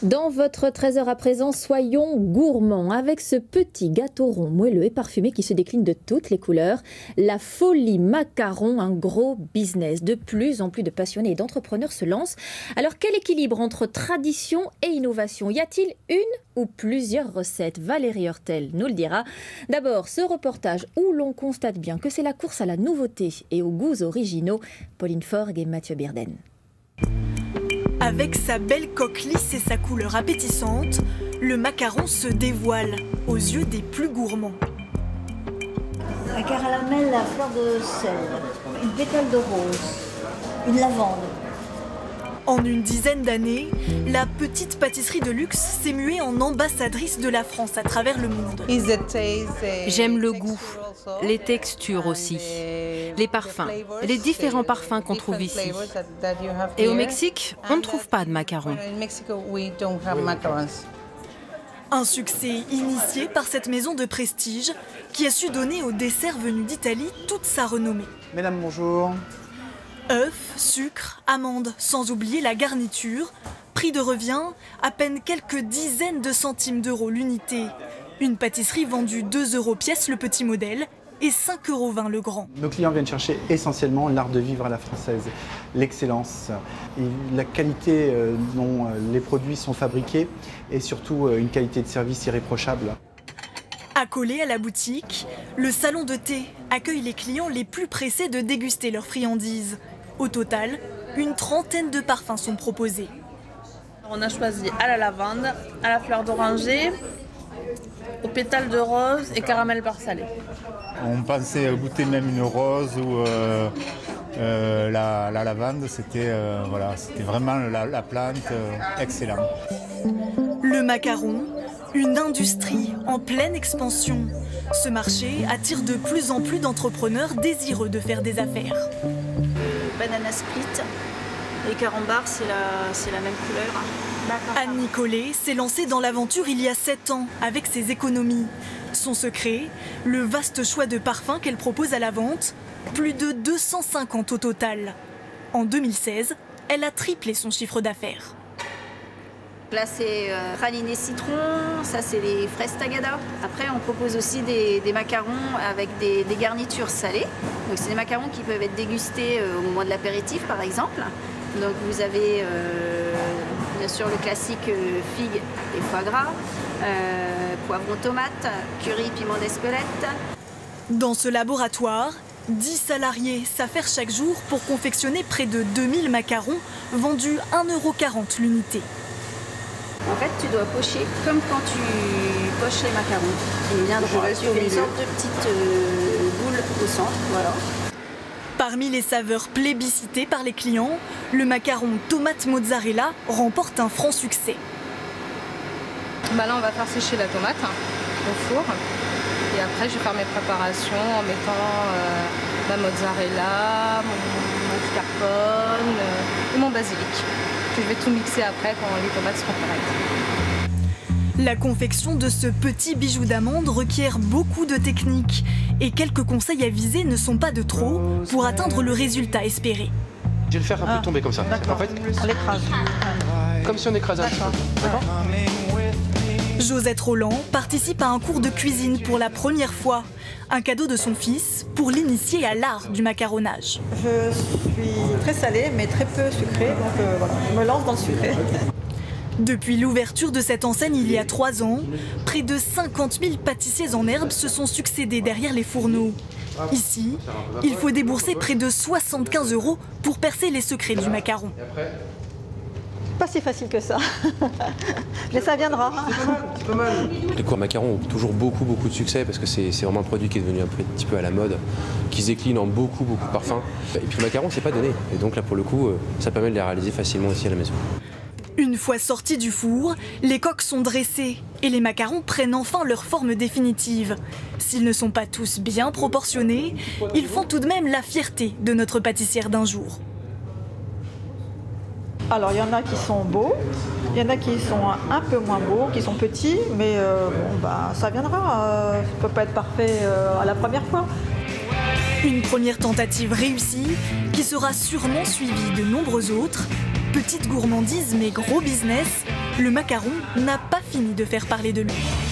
Dans votre 13h à présent, soyons gourmands avec ce petit gâteau rond, moelleux et parfumé qui se décline de toutes les couleurs. La folie macaron, un gros business. De plus en plus de passionnés et d'entrepreneurs se lancent. Alors quel équilibre entre tradition et innovation? Y a-t-il une ou plusieurs recettes? Valérie Hurtel nous le dira. D'abord, ce reportage où l'on constate bien que c'est la course à la nouveauté et aux goûts originaux. Pauline Forgue et Mathieu Birden. Avec sa belle coque lisse et sa couleur appétissante, le macaron se dévoile aux yeux des plus gourmands. Un caramel à fleur de sel, une pétale de rose, une lavande. En une dizaine d'années, la petite pâtisserie de luxe s'est muée en ambassadrice de la France à travers le monde. J'aime le goût, les textures aussi, les parfums, les différents parfums qu'on trouve ici. Et au Mexique, on ne trouve pas de macarons. Un succès initié par cette maison de prestige qui a su donner au dessert venu d'Italie toute sa renommée. Mesdames, bonjour. Œufs, sucre, amandes, sans oublier la garniture. Prix de revient, à peine quelques dizaines de centimes d'euros l'unité. Une pâtisserie vendue 2 € pièce le petit modèle et 5,20 € le grand. Nos clients viennent chercher essentiellement l'art de vivre à la française, l'excellence, la qualité dont les produits sont fabriqués et surtout une qualité de service irréprochable. Accolé à la boutique, le salon de thé accueille les clients les plus pressés de déguster leurs friandises. Au total, une trentaine de parfums sont proposés. On a choisi à la lavande, à la fleur d'oranger, aux pétales de rose et caramel beurre salé. On pensait goûter même une rose ou la lavande, c'était vraiment la plante excellente. Le macaron, une industrie en pleine expansion. Ce marché attire de plus en plus d'entrepreneurs désireux de faire des affaires. Banana split et carambar, c'est la même couleur. Anne Nicolet s'est lancée dans l'aventure il y a 7 ans avec ses économies. Son secret, le vaste choix de parfums qu'elle propose à la vente, plus de 250 au total. En 2016, elle a triplé son chiffre d'affaires. Là, c'est praliné citron, ça c'est les fraises tagada. Après, on propose aussi des macarons avec des garnitures salées. Donc, c'est des macarons qui peuvent être dégustés au moment de l'apéritif, par exemple. Donc, vous avez bien sûr le classique figue et foie gras, poivron tomate, curry, piment d'Espelette. Dans ce laboratoire, 10 salariés s'affairent chaque jour pour confectionner près de 2000 macarons vendus 1,40 € l'unité. En fait, tu dois pocher comme quand tu poches les macarons. Et bien droit, tu fais une sorte de petite boule au centre, voilà. Parmi les saveurs plébiscitées par les clients, le macaron tomate mozzarella remporte un franc succès. Là, on va faire sécher la tomate au four. Et après, je vais faire mes préparations en mettant ma mozzarella, mon mascarpone et mon basilic. Je vais tout mixer après quand les tomates seront prêtes. La confection de ce petit bijou d'amande requiert beaucoup de technique et quelques conseils avisés ne sont pas de trop pour atteindre le résultat espéré. Je vais le faire un peu tomber comme ça. En fait, On l'écrase. comme si on écrasait un petit peu. D'accord ? Josette Roland participe à un cours de cuisine pour la première fois. Un cadeau de son fils pour l'initier à l'art du macaronnage. Je suis très salée mais très peu sucrée, donc voilà, je me lance dans le sucré. Depuis l'ouverture de cette enseigne il y a 3 ans, près de 50 000 pâtissiers en herbe se sont succédés derrière les fourneaux. Ici, il faut débourser près de 75 € pour percer les secrets du macaron. Pas si facile que ça, mais ça viendra. Les cours macarons ont toujours beaucoup de succès parce que c'est vraiment un produit qui est devenu un petit peu à la mode, qui se décline en beaucoup de parfums. Et puis le macaron, c'est pas donné. Et donc là, pour le coup, ça permet de les réaliser facilement aussi à la maison. Une fois sortis du four, les coques sont dressées et les macarons prennent enfin leur forme définitive. S'ils ne sont pas tous bien proportionnés, ils font tout de même la fierté de notre pâtissière d'un jour. Alors il y en a qui sont beaux, il y en a qui sont un peu moins beaux, qui sont petits, mais ça viendra. Ça ne peut pas être parfait à la première fois. Une première tentative réussie qui sera sûrement suivie de nombreuses autres. Petite gourmandise mais gros business, Le macaron n'a pas fini de faire parler de lui.